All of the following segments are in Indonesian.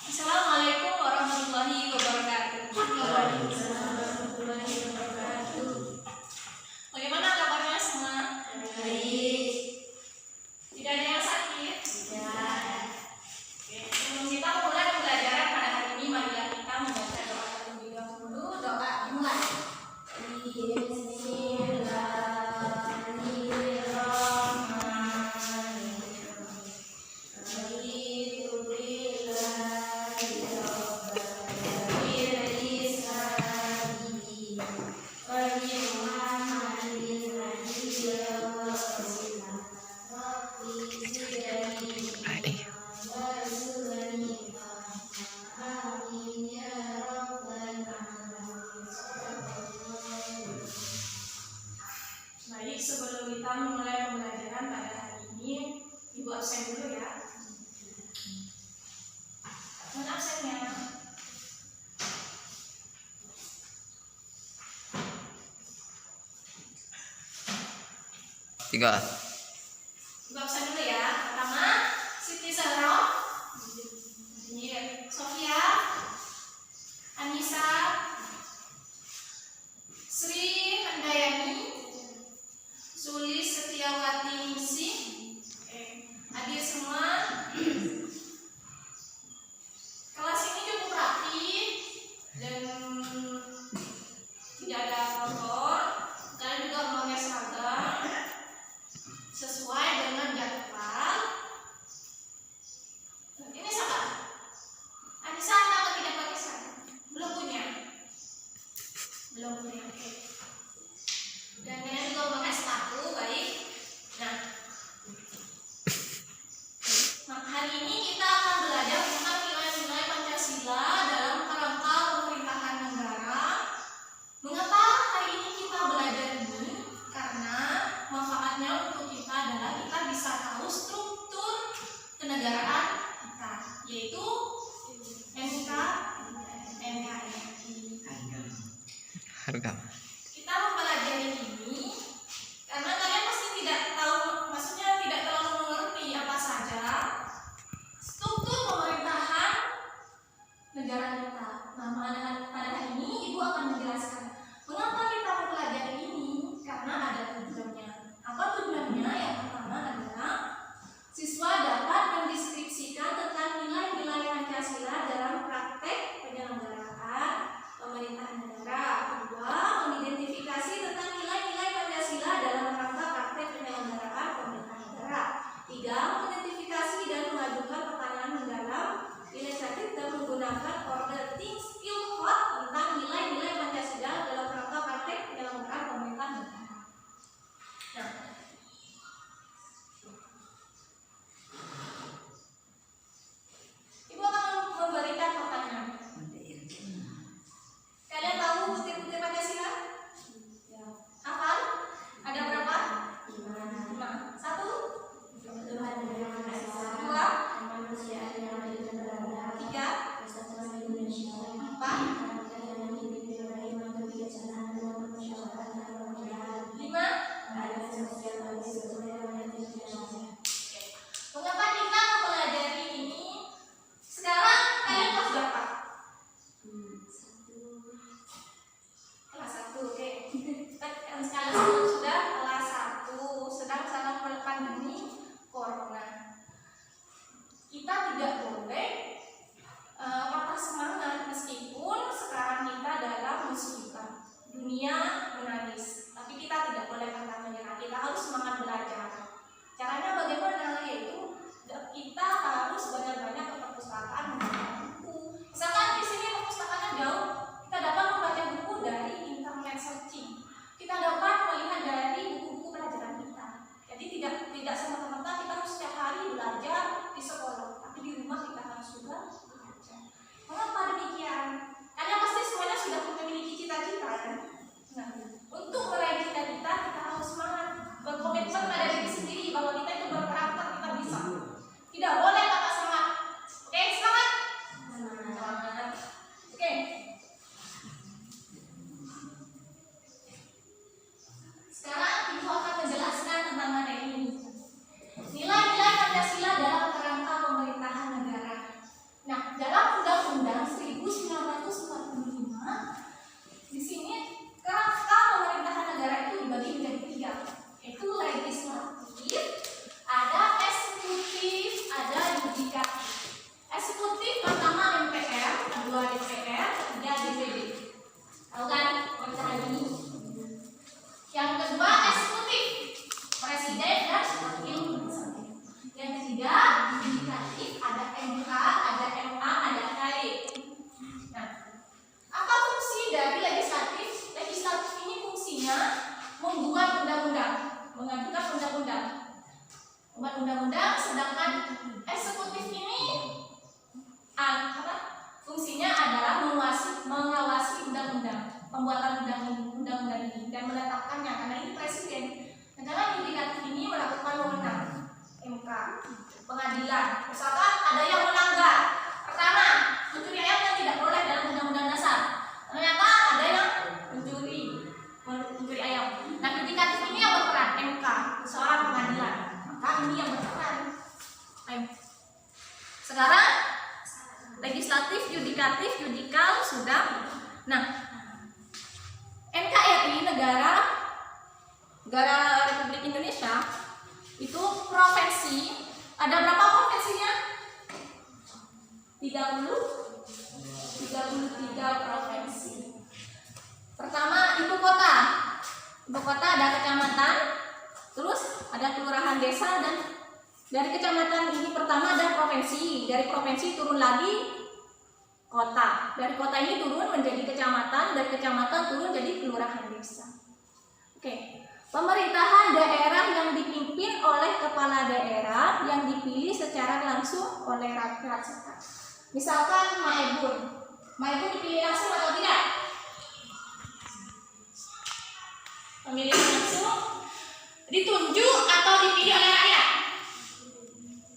Assalamualaikum warahmatullahi wabarakatuh. Bagaimana kabarnya semua? Baik. Tidak ada yang sakit? Tidak. Oke, sebelum kita mulai pembelajaran pada hari ini, marilah kita membaca doa terlebih dahulu. Doa dimulai. Baik, sebelum kita memulai pembelajaran pada hari ini, Ibu absen dulu ya. Mohon absennya. Tiga. Ibu absen dulu ya. Pertama, Siti Zahra, Sofia, Anissa, Sri Handayani, Sulis Setiawati Misi. Hadir semua. Kelas ini cukup rapi dan tidak ada kotor. Kalian juga memakai seragam sesuai dengan jadwal. Ini siapa? Anissa kenapa tidak pakai seragam? Belum punya. Oke. Dan kalian juga memakai sepatu, baik. Nah, hari ini kita akan belajar tentang nilai-nilai Pancasila dalam kerangka pemerintahan negara. Mengapa hari ini kita belajar ini? Karena manfaatnya untuk kita adalah kita bisa tahu struktur kenegaraan kita, yaitu NKRI. Harga. Kita mempelajari ini karena kalian pasti tidak tahu, maksudnya tidak terlalu mengerti apa saja struktur pemerintahan negara kita. Nah, pada hari ini Ibu akan menjelaskan mengapa kita mempelajari ini, karena ada tujuannya. Apa tujuannya? Yang pertama adalah siswa dapat mendeskripsikan tentang nilai-nilai Pancasila dalam praktek penyelenggaraan pemerintahan negara. Kedua, mengidentifikasi tentang nilai-nilai Pancasila dalam rangka praktek penyelenggaraan pemerintahan negara. Tiga, mengidentifikasi dan mengajukan pertanyaan mendalam, inisiatif dan menggunakan order think skill hot tentang nilai-nilai Pancasila dalam rangka praktek penyelenggaraan pemerintahan negara. Nah, Ibu akan memberikan pertanyaan. Kalian tahu butir-butir Pancasila? Hafal? Ada berapa? 5. 1, 2, 3, 4, 5. Mengapa kita mempelajari ini? Sekarang kalian kelas berapa? Kelas 1, oke. Sekarang sudah kelas 1, sedang dalam pandemi corona. Kita tidak boleh patah semangat meskipun sekarang kita dalam musibah, dunia menangis. Tapi kita tidak boleh pantang menyerah. Kita harus semangat belajar. Caranya bagaimana? Yaitu kita harus banyak-banyak ke perpustakaan membaca buku. Misalkan di sini perpustakaannya jauh, kita dapat membaca buku dari internet searching. Kita dapat melihat dari buku-buku pelajaran kita. Jadi tidak semata-mata kita harus setiap hari belajar di sekolah, tapi di rumah kita harus juga belajar. Mengapa demikian? Kalian pasti semuanya sudah memiliki cita-cita, kan? Sekarang legislatif, yudikatif, yudikal sudah. Nah, NKRI negara Republik Indonesia itu provinsi. Ada berapa provinsinya? 33 provinsi. Pertama, ibu kota. Ibu kota ada kecamatan, terus ada kelurahan, desa, dan dari kecamatan ini pertama ada provinsi. Dari provinsi turun lagi kota. Dari kota ini turun menjadi kecamatan, dari kecamatan turun jadi kelurahan, desa. Oke. Pemerintahan daerah yang dipimpin oleh kepala daerah yang dipilih secara langsung oleh rakyat. Misalkan Maebun dipilih langsung atau tidak? Pemilihan langsung, ditunjuk atau dipilih oleh rakyat?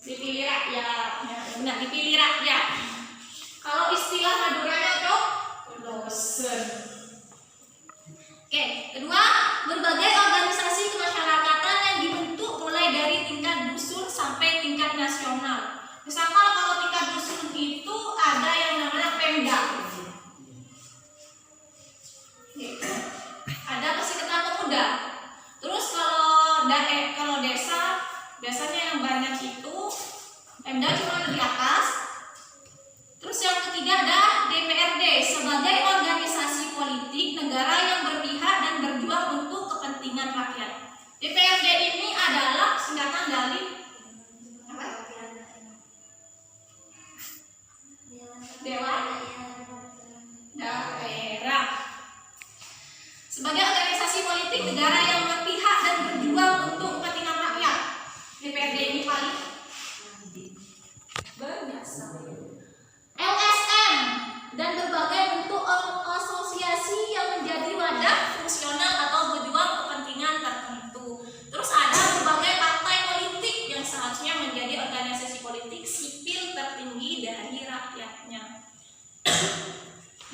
Dipilih rakyat, ya, benar, dipilih rakyat. Kalau istilah Maduranya itu dosen. Oke, kedua, berbagai organisasi kemasyarakatan yang dibentuk mulai dari tingkat dusun sampai tingkat nasional. Misalkan kalau tingkat dusun itu ada yang namanya Pemda. Ada Persikatan Pemuda. Terus kalau desa, biasanya yang banyak itu Pemda cuma di atas. Terus yang ketiga ada DPRD sebagai organisasi politik negara yang berpihak dan berjuang untuk kepentingan rakyat. DPRD ini adalah singkatan dari apa? Dewan Daerah. Sebagai organisasi politik negara yang berpihak dan berjuang untuk kepentingan rakyat. DPRD ini paling berjasa. LSM dan berbagai bentuk asosiasi yang menjadi wadah fungsional atau berjuang kepentingan tertentu. Terus ada berbagai partai politik yang seharusnya menjadi organisasi politik sipil tertinggi dari rakyatnya.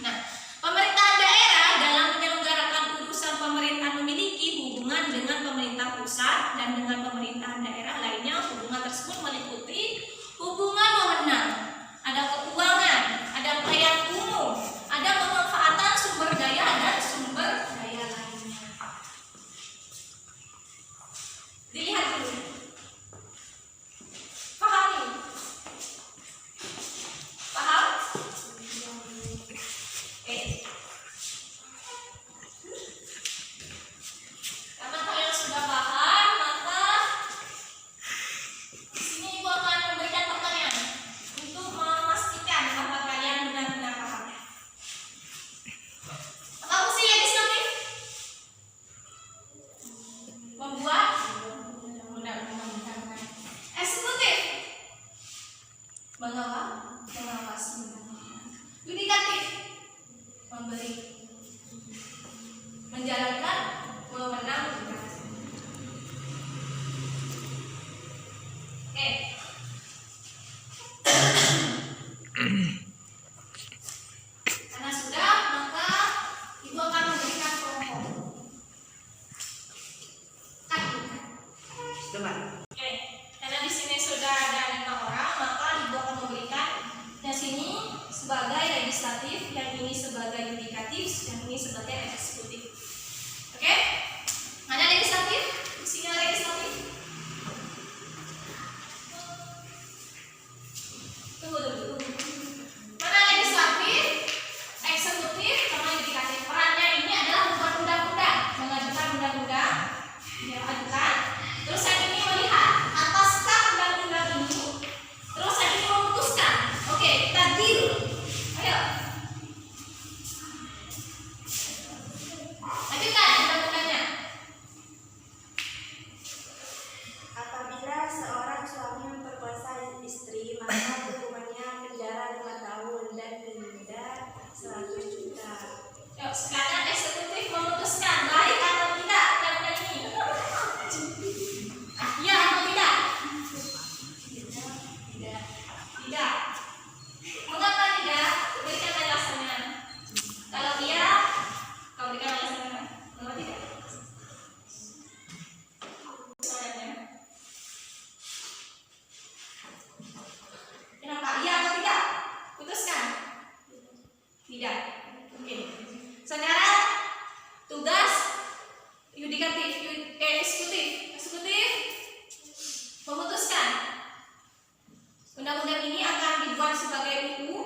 Nah, pemerintahan daerah dalam menyelenggarakan urusan pemerintahan memiliki hubungan dengan pemerintah pusat dan dengan pemerintahan daerah lainnya. Hubungan tersebut meliputi hubungan wewenang, ada keuangan, ada pelayanan umum, ada pemanfaatan sumber daya dan sumber daya lainnya. Dilihat dulu. Pahami? Paham? Karena kalian sudah paham, maka di sini Ibu akan memberikan pertanyaan untuk memastikan bahwa kalian benar-benar paham. Apa fungsi legislatif? Membuat undang-undang. Eksekutif mengawasi. Yudikatif memberi, menjalankan wewenang. Oke. Karena sudah, maka Ibu akan memberikan kelompok. Oke. Karena di sini sudah ada 5 orang, maka Ibu akan memberikan yang sini sebagai legislatif, yang ini sebagai yudikatif, yang ini sebagai eksekutif. Oke? Mana legislatif? Fungsinya legislatif. Tunggu dulu. Mana legislatif, eksekutif, sama yudikatif. Perannya ini adalah membuat undang-undang, mengajukan undang-undang, ya ajukan. Terus yang ini melihat ataskah undang-undang ini. Terus yang ini memutuskan. Oke, kita deal. Ayo. Lanjutkan undang-undangnya. Apabila seorang suami memperkosa istri, maka hukumannya penjara 5 tahun dan denda 100 juta. Yuk, sekarang eksekutif memutuskan baik atau tidak undang-undang ini. Iya atau tidak? Tidak. Mengapa tidak? Berikan alasannya. Kalau iya, kau berikan alasannya. Mengapa tidak? Soalnya. Kenapa Diterima sebagai ibu